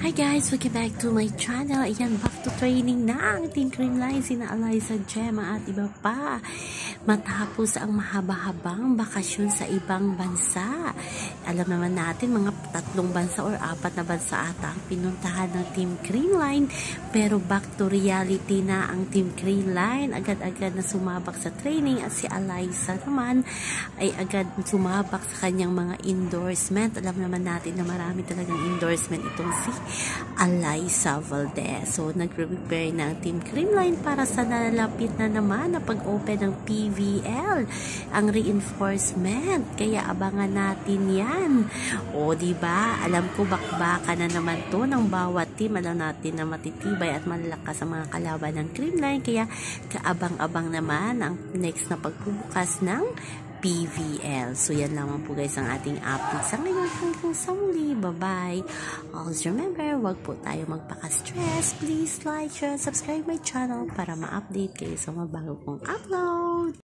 Hi guys! Welcome back to my channel. Ayan, back to training na ang Team Creamline, sina Eliza, Gemma at iba pa. Matapos ang mahaba-habang bakasyon sa ibang bansa. Alam naman natin, mga 3 bansa or 4 na bansa ata ang pinuntahan ng Team Creamline. Pero back to reality na ang Team Creamline. Agad-agad na sumabak sa training at si Eliza naman ay agad sumabak sa kanyang mga endorsement. Alam naman natin na marami talagang endorsement itong si Eliza Valdez. So, nag-prepare na ang Team Creamline para sa nalalapit na naman na pag-open ng PVL, ang reinforcement. Kaya abangan natin yan. O, diba? Alam ko bakbaka na naman to ng bawat team. Alam natin na matitibay at malalakas ang mga kalaban ng Creamline. Kaya kaabang-abang naman ang next na pagbubukas ng PVL. So, yan lamang po guys ang ating update sa ngayon. Hanggang sa muli. Bye-bye. Always remember, wag po tayo magpaka-stress. Please like, share, subscribe my channel para ma-update kayo sa mga bago kong upload.